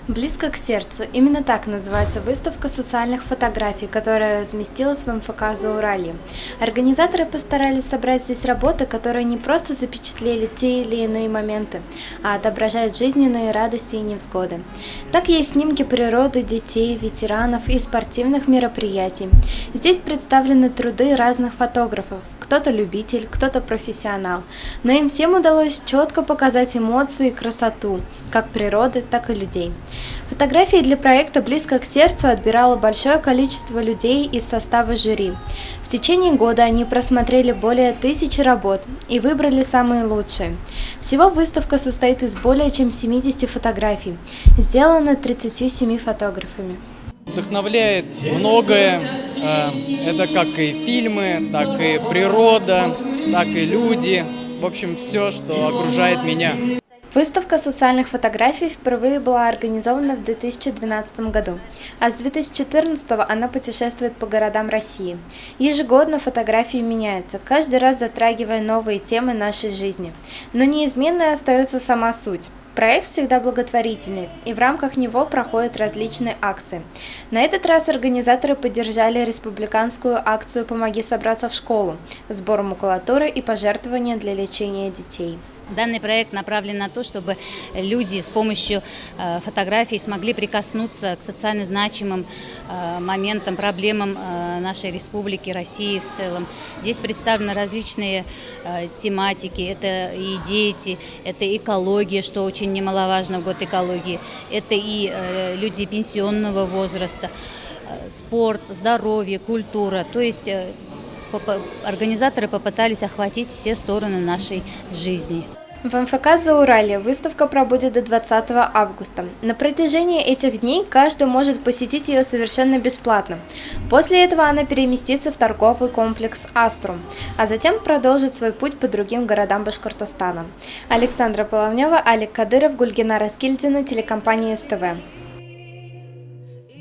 Близко к сердцу. Именно так называется выставка социальных фотографий, которая разместилась в МФК «Зауралье». Организаторы постарались собрать здесь работы, которые не просто запечатлели те или иные моменты, а отображают жизненные радости и невзгоды. Так есть снимки природы, детей, ветеранов и спортивных мероприятий. Здесь представлены труды разных фотографов, кто-то любитель, кто-то профессионал, но им всем удалось четко показать эмоции и красоту, как природы, так и людей. Фотографии для проекта «Близко к сердцу» отбирало большое количество людей из состава жюри. В течение года они просмотрели более 1000 работ и выбрали самые лучшие. Всего выставка состоит из более чем 70 фотографий, сделаны 37 фотографами. Вдохновляет многое. Это как и фильмы, так и природа, так и люди. В общем, все, что окружает меня. Выставка социальных фотографий впервые была организована в 2012 году, а с 2014 она путешествует по городам России. Ежегодно фотографии меняются, каждый раз затрагивая новые темы нашей жизни. Но неизменной остается сама суть. Проект всегда благотворительный, и в рамках него проходят различные акции. На этот раз организаторы поддержали республиканскую акцию «Помоги собраться в школу», сбор макулатуры и пожертвования для лечения детей. Данный проект направлен на то, чтобы люди с помощью фотографий смогли прикоснуться к социально значимым моментам, проблемам нашей республики, России в целом. Здесь представлены различные тематики. Это и дети, это экология, что очень немаловажно в год экологии. Это и люди пенсионного возраста, спорт, здоровье, культура. То есть организаторы попытались охватить все стороны нашей жизни. В МФК «Зауралье» выставка пробудет до 20 августа. На протяжении этих дней каждый может посетить ее совершенно бесплатно. После этого она переместится в торговый комплекс «Аструм», а затем продолжит свой путь по другим городам Башкортостана. Александра Половнева, Алик Кадыров, Гульгина Раскильдина, телекомпания СТВ.